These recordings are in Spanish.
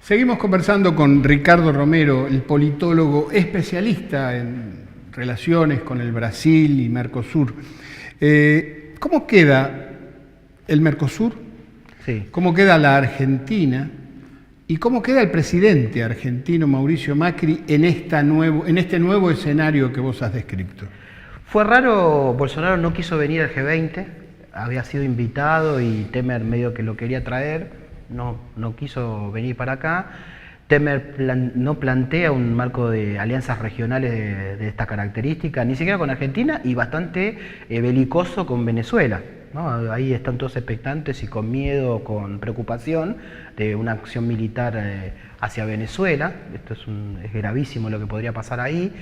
Seguimos conversando con Ricardo Romero, el politólogo especialista en relaciones con el Brasil y Mercosur. ¿Cómo queda el Mercosur? Sí. ¿Cómo queda la Argentina? ¿Y cómo queda el presidente argentino Mauricio Macri en este nuevo escenario que vos has descrito? Fue raro, Bolsonaro no quiso venir al G20, había sido invitado y Temer medio que lo quería traer, no quiso venir para acá. Temer no plantea un marco de alianzas regionales de esta característica, ni siquiera con Argentina, y bastante belicoso con Venezuela, ¿no? Ahí están todos expectantes y con miedo, con preocupación de una acción militar hacia Venezuela. Esto es gravísimo lo que podría pasar ahí.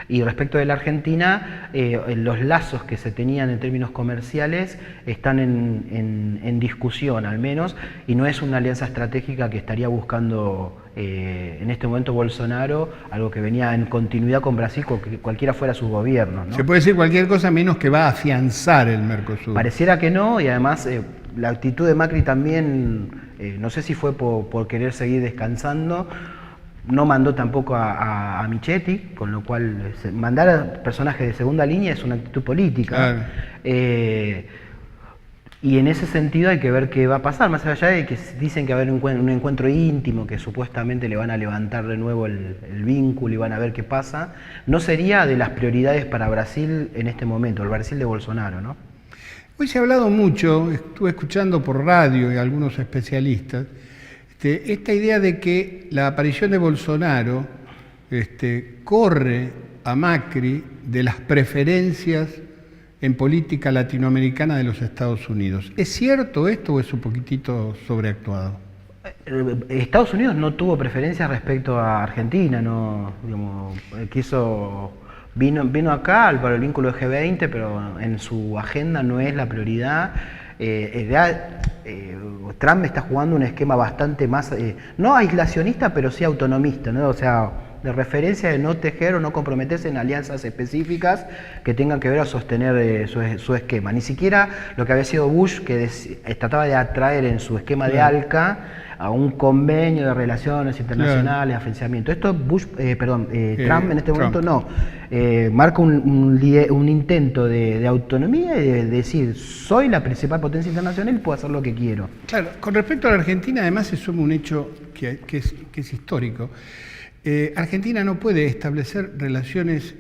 Y respecto de la Argentina, los lazos que se tenían en términos comerciales están en discusión al menos, y no es una alianza estratégica que estaría buscando en este momento Bolsonaro, algo que venía en continuidad con Brasil, cualquiera fuera su gobierno, ¿no? Se puede decir cualquier cosa menos que va a afianzar el Mercosur. Pareciera que no, y además la actitud de Macri también, no sé si fue por querer seguir descansando, no mandó tampoco a Michetti, con lo cual mandar a personajes de segunda línea es una actitud política. Claro. Y en ese sentido hay que ver qué va a pasar, más allá de que dicen que va a haber un encuentro íntimo, que supuestamente le van a levantar de nuevo el vínculo y van a ver qué pasa. No sería de las prioridades para Brasil en este momento, el Brasil de Bolsonaro, ¿no? Hoy se ha hablado mucho, estuve escuchando por radio y algunos especialistas, esta idea de que la aparición de Bolsonaro corre a Macri de las preferencias en política latinoamericana de los Estados Unidos. ¿Es cierto esto o es un poquitito sobreactuado? Estados Unidos no tuvo preferencias respecto a Argentina, no, digamos, vino acá para el vínculo de G20, pero en su agenda no es la prioridad. Trump está jugando un esquema bastante más, no aislacionista, pero sí autonomista, ¿no? O sea, de referencia de no tejer o no comprometerse en alianzas específicas que tengan que ver a sostener su esquema. Ni siquiera lo que había sido Bush, que trataba de atraer en su esquema de ALCA a un convenio de relaciones internacionales, afianzamiento. Esto Trump en este momento no. Marca un intento de autonomía y de decir, soy la principal potencia internacional y puedo hacer lo que quiero. Claro, con respecto a la Argentina, además se suma un hecho que es histórico. Argentina no puede establecer relaciones,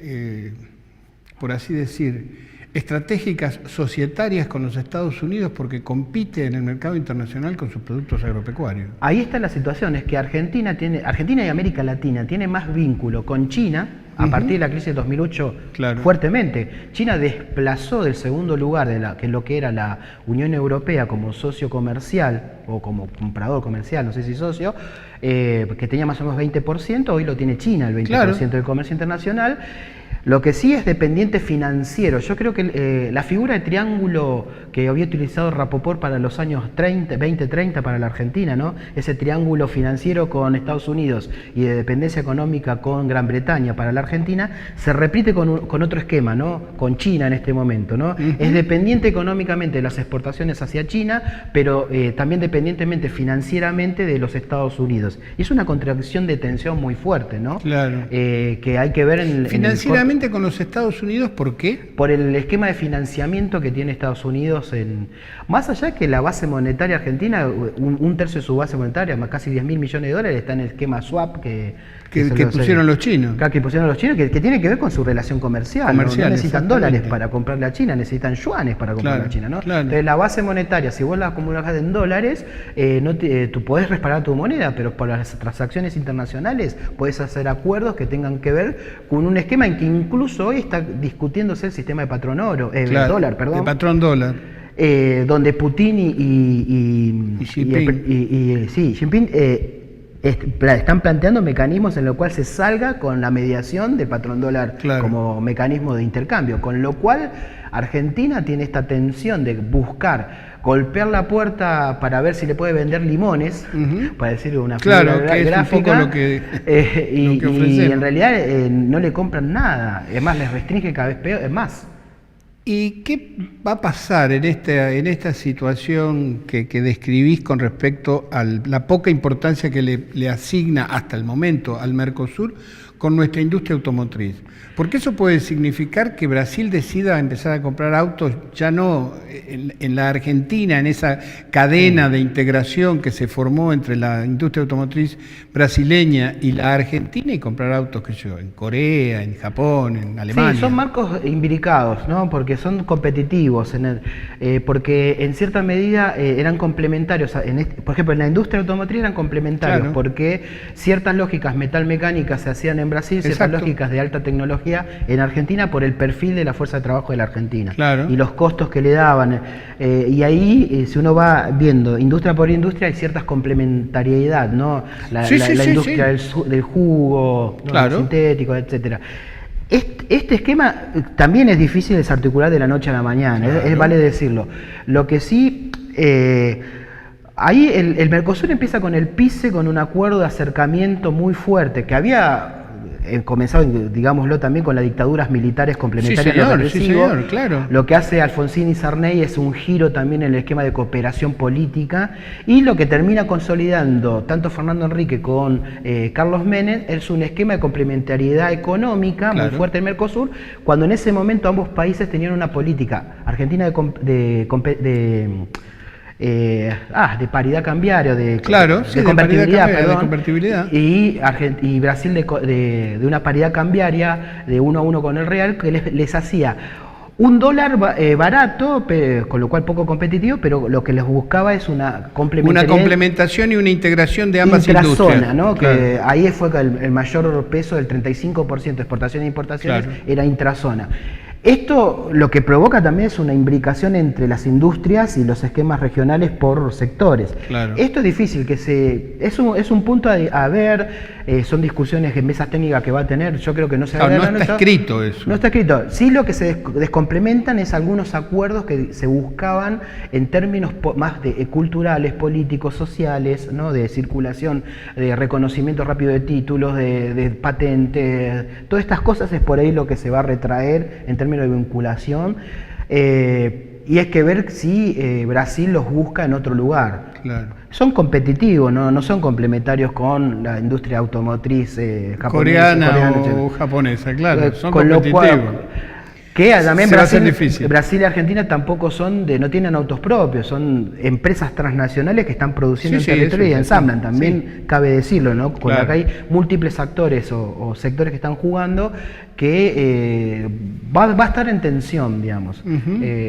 por así decir, estratégicas societarias con los Estados Unidos porque compite en el mercado internacional con sus productos agropecuarios. Ahí está la situación, es que Argentina y América Latina tiene más vínculo con China a partir de la crisis de 2008, claro, fuertemente. China desplazó del segundo lugar de lo que era la Unión Europea como socio comercial o como comprador comercial, no sé si socio, que tenía más o menos 20%, hoy lo tiene China, el 20% claro, del comercio internacional. Lo que sí es dependiente financiero. Yo creo que la figura de triángulo que había utilizado Rapoport para los años 20-30 para la Argentina, ¿no? Ese triángulo financiero con Estados Unidos y de dependencia económica con Gran Bretaña para la Argentina, se repite con otro esquema, ¿no? Con China en este momento, ¿no? Es dependiente económicamente de las exportaciones hacia China, pero también dependientemente financieramente de los Estados Unidos. Y es una contradicción de tensión muy fuerte, ¿no? Claro. Que hay que ver financieramente con los Estados Unidos, ¿por qué? Por el esquema de financiamiento que tiene Estados Unidos, más allá que la base monetaria argentina, un tercio de su base monetaria, más casi 10.000 millones de dólares, está en el esquema swap que pusieron los chinos. Que pusieron los chinos, que tiene que ver con su relación comercial. No necesitan dólares para comprarle a China, necesitan yuanes para comprarle a China, ¿no? Claro. Entonces la base monetaria, si vos la acumulas en dólares, tú podés respaldar tu moneda, pero por las transacciones internacionales podés hacer acuerdos que tengan que ver con un esquema en que incluso hoy está discutiéndose el sistema de patrón dólar, perdón. De patrón dólar. Donde Putin y Jinping están planteando mecanismos en los cuales se salga con la mediación del patrón dólar, claro, como mecanismo de intercambio, con lo cual Argentina tiene esta tensión de buscar golpear la puerta para ver si le puede vender limones, para decir una figura gráfica, es un poco lo que y en realidad no le compran nada, es más, les restringe cada vez peor, es más. ¿Y qué va a pasar en esta situación que describís con respecto a la poca importancia que le asigna hasta el momento al Mercosur con nuestra industria automotriz? Porque eso puede significar que Brasil decida empezar a comprar autos ya no en la Argentina, en esa cadena de integración que se formó entre la industria automotriz brasileña y la Argentina, y comprar autos, qué sé yo, en Corea, en Japón, en Alemania. Sí, son marcos imbricados, ¿no? Porque son competitivos, porque en cierta medida eran complementarios. Por ejemplo, en la industria automotriz eran complementarios, claro, porque ciertas lógicas metalmecánicas se hacían en Brasil, ciertas Exacto. lógicas de alta tecnología en Argentina por el perfil de la fuerza de trabajo de la Argentina, claro, y los costos que le daban. Y ahí, si uno va viendo industria por industria, hay ciertas complementariedad, ¿no? La industria del jugo, claro, ¿no? sintético, etcétera. Este esquema también es difícil de desarticular de la noche a la mañana, claro, vale decirlo. Lo que sí, ahí el Mercosur empieza con el PICE, con un acuerdo de acercamiento muy fuerte, que había comenzado, digámoslo, también con las dictaduras militares complementarias. Sí, señor, claro. Lo que hace Alfonsín y Sarney es un giro también en el esquema de cooperación política, y lo que termina consolidando tanto Fernando Henrique con Carlos Menem es un esquema de complementariedad económica, claro, muy fuerte en Mercosur, cuando en ese momento ambos países tenían una política, Argentina de paridad cambiaria, de convertibilidad, y Brasil de una paridad cambiaria de 1 a 1 con el real, que les hacía un dólar barato, con lo cual poco competitivo, pero lo que les buscaba es una complementación y una integración de ambas industrias, ¿no? Claro. Que ahí fue que el mayor peso del 35% de exportaciones e importaciones, claro, era intrazona. Esto lo que provoca también es una imbricación entre las industrias y los esquemas regionales por sectores. Claro. Esto es difícil, es un punto a ver, son discusiones en mesas técnicas que va a tener, yo creo que no se va a ver. No está escrito eso. No está escrito. Sí, lo que se descomplementan es algunos acuerdos que se buscaban en términos más culturales, políticos, sociales, ¿no? De circulación, de reconocimiento rápido de títulos, de patentes, todas estas cosas es por ahí lo que se va a retraer en términos de vinculación, y hay que ver si Brasil los busca en otro lugar. Claro. Son competitivos, no son complementarios con la industria automotriz coreana o japonesa, claro, son competitivos. Que también Brasil y Argentina tampoco no tienen autos propios, son empresas transnacionales que están produciendo en territorio y ensamblan, también cabe decirlo, ¿no? Con claro, acá hay múltiples actores o sectores que están jugando que va a estar en tensión, digamos.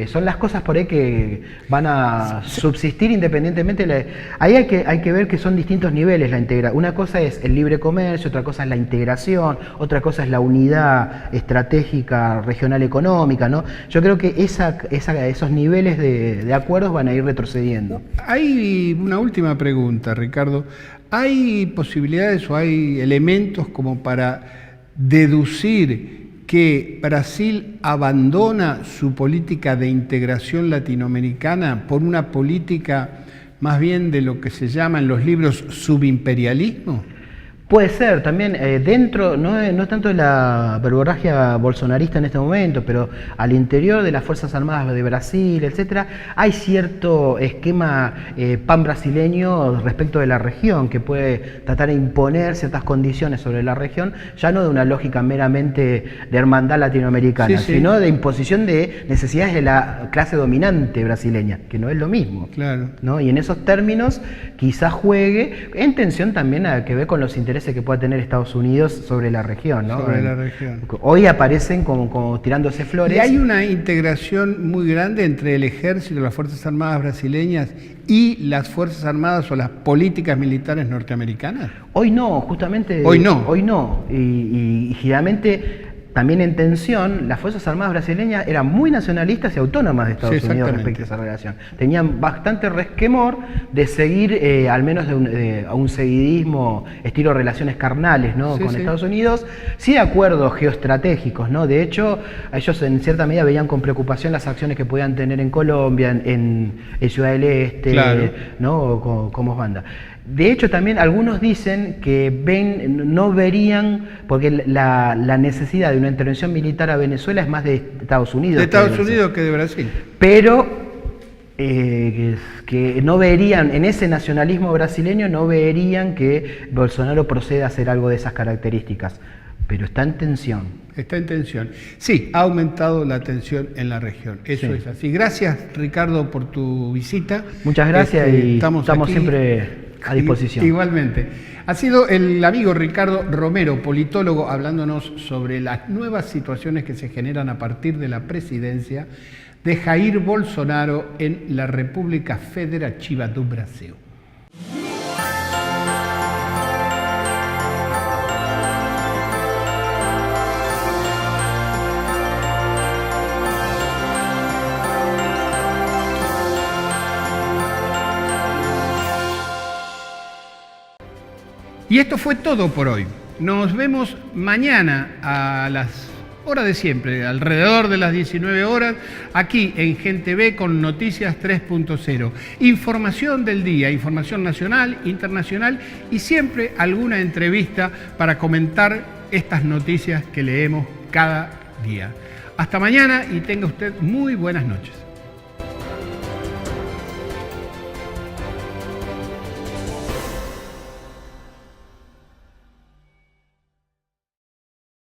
Son las cosas por ahí que van a subsistir independientemente. Ahí hay que ver que son distintos niveles la integración. Una cosa es el libre comercio, otra cosa es la integración, otra cosa es la unidad estratégica regional económica, ¿no? Yo creo que esos niveles de acuerdos van a ir retrocediendo. Hay una última pregunta, Ricardo. ¿Hay posibilidades o hay elementos como para deducir que Brasil abandona su política de integración latinoamericana por una política más bien de lo que se llama en los libros subimperialismo? Puede ser, también dentro, no tanto de la verborragia bolsonarista en este momento, pero al interior de las Fuerzas Armadas de Brasil, etcétera, hay cierto esquema pan-brasileño respecto de la región, que puede tratar de imponer ciertas condiciones sobre la región, ya no de una lógica meramente de hermandad latinoamericana, sino de imposición de necesidades de la clase dominante brasileña, que no es lo mismo. Claro. ¿No? Y en esos términos quizás juegue, en tensión también a que ver con los intereses que pueda tener Estados Unidos sobre la región, ¿no? Sobre la región. Hoy aparecen como tirándose flores. ¿Y hay una integración muy grande entre el ejército, las Fuerzas Armadas brasileñas y las Fuerzas Armadas o las políticas militares norteamericanas? Hoy no, justamente. Hoy no. Hoy no. Y generalmente también en tensión, las Fuerzas Armadas brasileñas eran muy nacionalistas y autónomas de Estados Unidos respecto a esa relación. Tenían bastante resquemor de seguir, al menos a un seguidismo, estilo relaciones carnales, ¿no? Con Estados Unidos, sí de acuerdos geoestratégicos, ¿no? De hecho, ellos en cierta medida veían con preocupación las acciones que podían tener en Colombia, en Ciudad del Este, claro, ¿no? Como banda. De hecho, también algunos dicen que no verían, porque la necesidad de una intervención militar a Venezuela es más de Estados Unidos. De Estados Unidos que de Brasil. Pero que no verían, en ese nacionalismo brasileño, no verían que Bolsonaro proceda a hacer algo de esas características. Pero está en tensión. Está en tensión. Sí, ha aumentado la tensión en la región. Eso es así. Gracias, Ricardo, por tu visita. Muchas gracias y estamos siempre a disposición. Igualmente. Ha sido el amigo Ricardo Romero, politólogo, hablándonos sobre las nuevas situaciones que se generan a partir de la presidencia de Jair Bolsonaro en la República Federativa do Brasil. Y esto fue todo por hoy. Nos vemos mañana a las horas de siempre, alrededor de las 19 horas, aquí en Gente B con Noticias 3.0. Información del día, información nacional, internacional y siempre alguna entrevista para comentar estas noticias que leemos cada día. Hasta mañana y tenga usted muy buenas noches.